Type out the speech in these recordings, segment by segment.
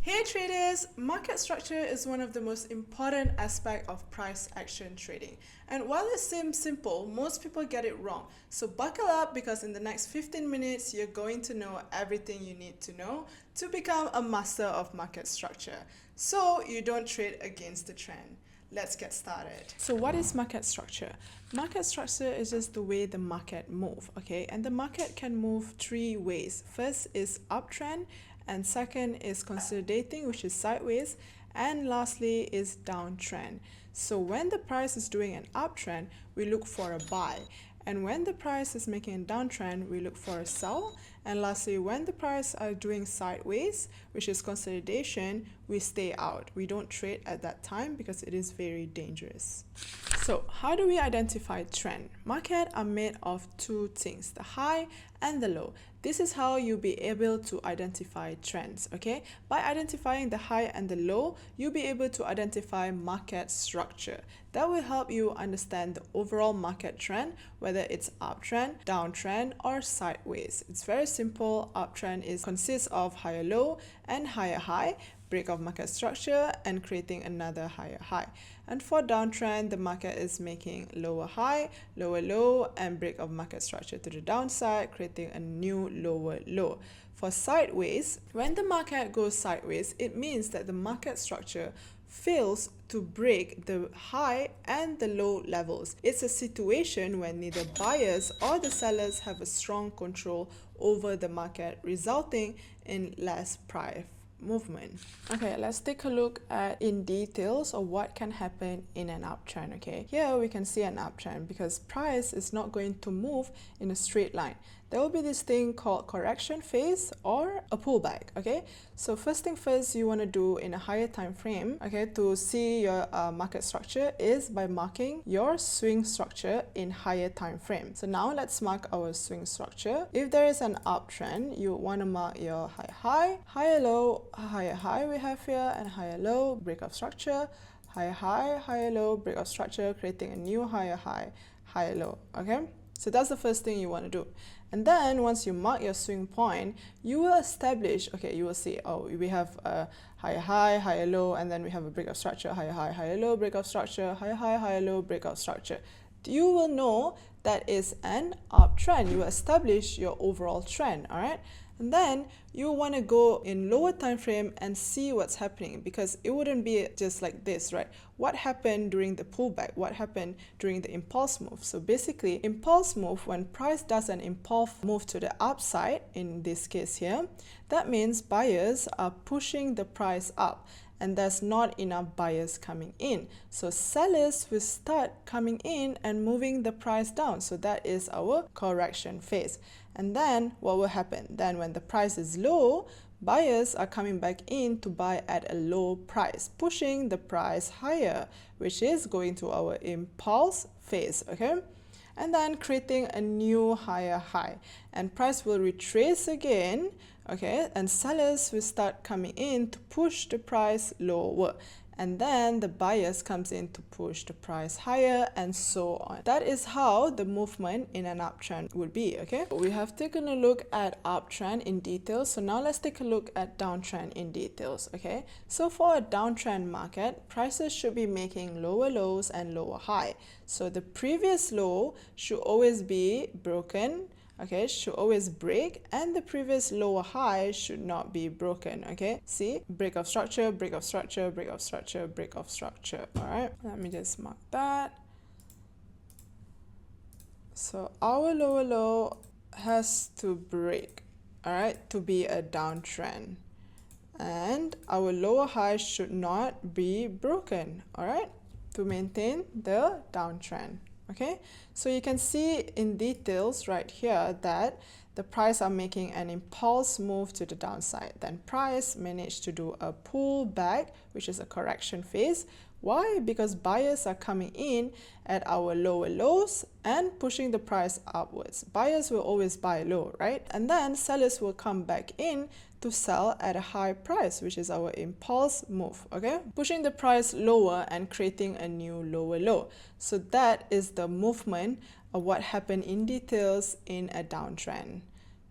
Hey traders, market structure is one of the most important aspects of price action trading. And while it seems simple, most people get it wrong. So buckle up because in the next 15 minutes, you're going to know everything you need to know to become a master of market structure. So you don't trade against the trend. Let's get started. So what is market structure? Market structure is just the way the market moves, okay? And the market can move three ways. First is uptrend, and second is consolidating, which is sideways, and lastly is downtrend. So when the price is doing an uptrend, we look for a buy. And when the price is making a downtrend, we look for a sell. And lastly, when the price are doing sideways, which is consolidation, we stay out. We don't trade at that time because it is very dangerous. So how do we identify trend? Markets are made of two things, the high and the low. This is how you'll be able to identify trends, okay? By identifying the high and the low, you'll be able to identify market structure. That will help you understand the overall market trend, whether it's uptrend, downtrend, or sideways. It's very simple. Uptrend consists of higher low and higher high, break of market structure, and creating another higher high. And for downtrend, the market is making lower high, lower low, and break of market structure to the downside, creating a new lower low. For sideways, when the market goes sideways, it means that the market structure fails to break the high and the low levels. It's a situation when neither buyers or the sellers have a strong control over the market, resulting in less price movement. Okay, let's take a look at in details of what can happen in an uptrend. Okay, here we can see an uptrend because price is not going to move in a straight line. There will be this thing called correction phase or a pullback. Okay, so first thing first you want to do in a higher time frame, okay, to see your market structure is by marking your swing structure in higher time frame. So now let's mark our swing structure. If there is an uptrend, you want to mark your high high, higher low, higher high we have here, and higher low, break of structure, higher high, higher low, break of structure, creating a new higher high, higher low. Okay, so that's the first thing you want to do. And then once you mark your swing point, you will establish, okay, you will see, oh, we have a higher high, higher low, and then we have a break of structure, higher high, higher low, break of structure, higher high, higher low, break of structure. You will know that is an uptrend. You will establish your overall trend, all right? And then you want to go in lower time frame and see what's happening, because it wouldn't be just like this, right? What happened during the pullback? What happened during the impulse move? So basically, impulse move, when price does an impulse move to the upside, in this case here, that means buyers are pushing the price up, and there's not enough buyers coming in. So sellers will start coming in and moving the price down. So that is our correction phase. And then what will happen? Then when the price is low, buyers are coming back in to buy at a low price, pushing the price higher, which is going to our impulse phase, okay? And then creating a new higher high, and price will retrace again, okay, and sellers will start coming in to push the price lower, and then the buyers comes in to push the price higher, and so on. That is how the movement in an uptrend would be, okay? We have taken a look at uptrend in detail, so now let's take a look at downtrend in details, okay? So for a downtrend market, prices should be making lower lows and lower high. So the previous low should always be broken, okay, should always break, and the previous lower high should not be broken, okay? See, break of structure, break of structure, break of structure, break of structure. All right, let me just mark that. So our lower low has to break, all right, to be a downtrend, and our lower high should not be broken, all right, to maintain the downtrend. Okay, so you can see in details right here that the price are making an impulse move to the downside. Then price managed to do a pullback, which is a correction phase. Why? Because buyers are coming in at our lower lows and pushing the price upwards. Buyers will always buy low, right? And then sellers will come back in to sell at a high price, which is our impulse move, okay? Pushing the price lower and creating a new lower low. So that is the movement of what happened in details in a downtrend.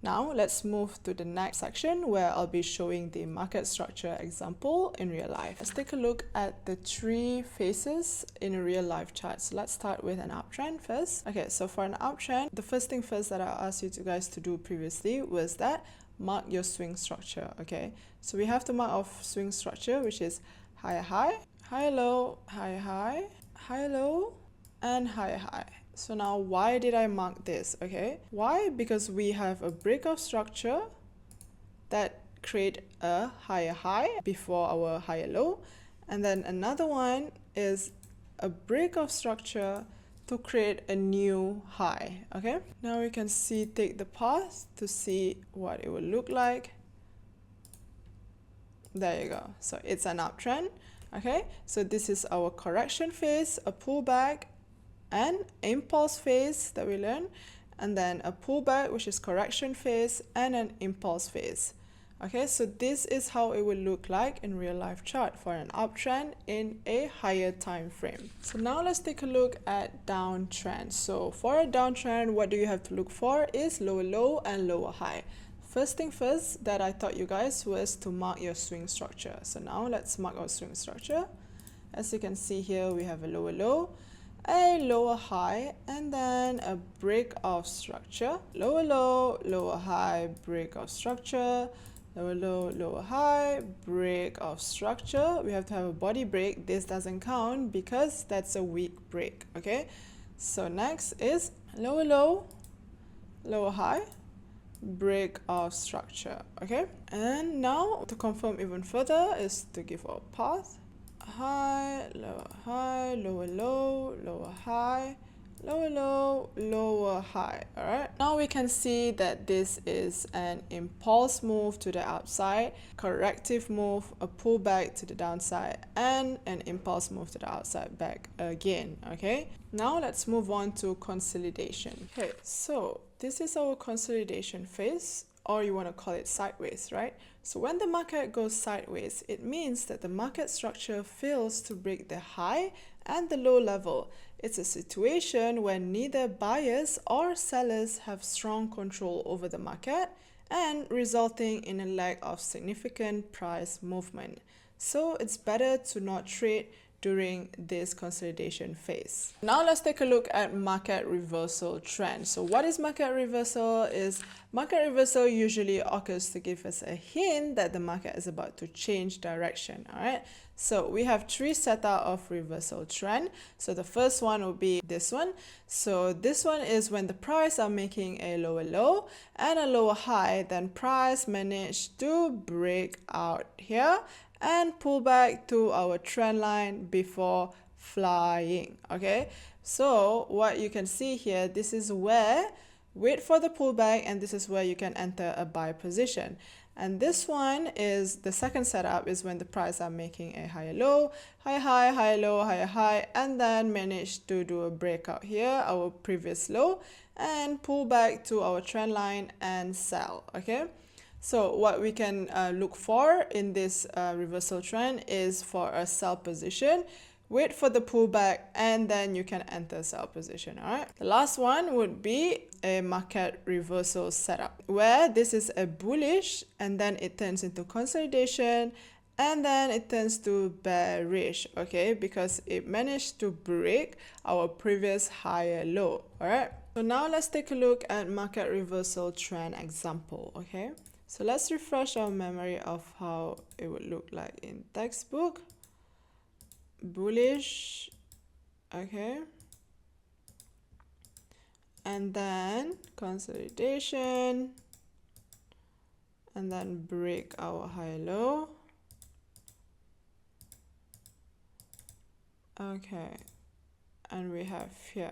Now let's move to the next section where I'll be showing the market structure example in real life. Let's take a look at the three phases in a real life chart. So let's start with an uptrend first. Okay, so for an uptrend, the first thing first that I asked you guys to do previously was that mark your swing structure. Okay, so we have to mark our swing structure, which is high high, high low, high high, high low, and high high. So now why did I mark this? Okay, why? Because we have a break of structure that create a higher high before our higher low, and then another one is a break of structure to create a new high. Okay, now we can see, take the path to see what it will look like. There you go. So it's an uptrend. Okay, so this is our correction phase, a pullback, and impulse phase that we learned, and then a pullback, which is correction phase, and an impulse phase. Okay, so this is how it will look like in real life chart for an uptrend in a higher time frame. So now let's take a look at downtrend. So for a downtrend, what do you have to look for is lower low and lower high. First thing first that I taught you guys was to mark your swing structure. So now let's mark our swing structure. As you can see here, we have a lower low, a lower high, and then a break of structure. Lower low, lower high, break of structure. Lower low, lower high, break of structure. We have to have a body break. This doesn't count because that's a weak break. Okay, so next is lower low, lower high, break of structure. Okay, and now to confirm even further is to give our path. High, lower low, lower high, lower low, lower high. All right, now we can see that this is an impulse move to the upside, corrective move, a pullback to the downside, and an impulse move to the outside back again. Okay, now let's move on to consolidation. Okay, so this is our consolidation phase, or you want to call it sideways, right? So when the market goes sideways, it means that the market structure fails to break the high and the low level. It's a situation where neither buyers or sellers have strong control over the market, and resulting in a lack of significant price movement. So it's better to not trade during this consolidation phase. Now let's take a look at market reversal trend. So what is market reversal? Is market reversal usually occurs to give us a hint that the market is about to change direction. All right, so we have three setup of reversal trend. So the first one will be this one. So this one is when the price are making a lower low and a lower high, then price managed to break out here and pull back to our trend line before flying. Okay, so what you can see here, this is where wait for the pullback, and this is where you can enter a buy position. And this one is the second setup, is when the price are making a higher low, high high, high low, higher high, and then manage to do a breakout here, our previous low, and pull back to our trend line and sell. Okay, so what we can look for in this reversal trend is for a sell position, wait for the pullback, and then you can enter sell position. All right, the last one would be a market reversal setup, where this is a bullish and then it turns into consolidation and then it turns to bearish. Okay, because it managed to break our previous higher low. All right, so now let's take a look at market reversal trend example. Okay, so let's refresh our memory of how it would look like in textbook. Bullish, okay, and then consolidation, and then break our high low. Okay, and we have here,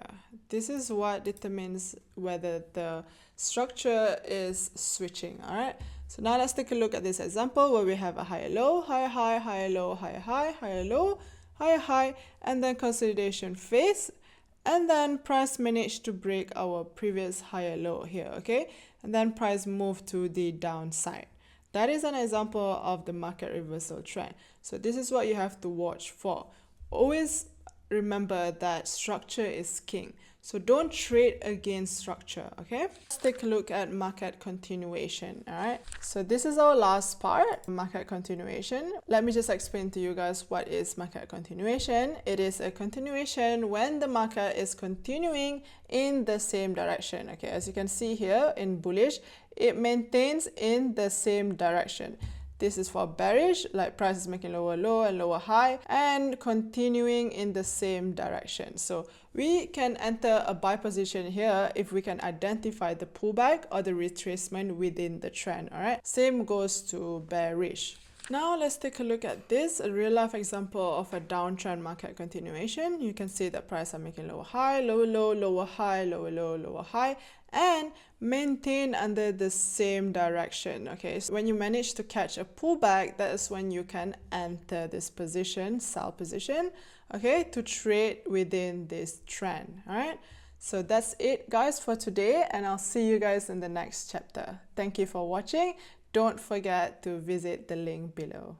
this is what determines whether the structure is switching. All right, so now let's take a look at this example where we have a higher low, higher high, higher low, higher high, higher low, higher high, and then consolidation phase, and then price managed to break our previous higher low here. Okay, and then price moved to the downside. That is an example of the market reversal trend. So this is what you have to watch for. Always remember that structure is king. So don't trade against structure, okay? Let's take a look at market continuation, all right? So this is our last part, market continuation. Let me just explain to you guys what is market continuation. It is a continuation when the market is continuing in the same direction, okay? As you can see here in bullish, it maintains in the same direction. This is for bearish, like price is making lower low and lower high and continuing in the same direction. So we can enter a buy position here if we can identify the pullback or the retracement within the trend, all right? Same goes to bearish. Now let's take a look at this, a real life example of a downtrend market continuation. You can see that price are making lower high, lower low, lower high, lower low, lower high, and maintain under the same direction. Okay, so when you manage to catch a pullback, that is when you can enter this position, sell position, okay, to trade within this trend. All right, so that's it guys for today, and I'll see you guys in the next chapter. Thank you for watching. Don't forget to visit the link below.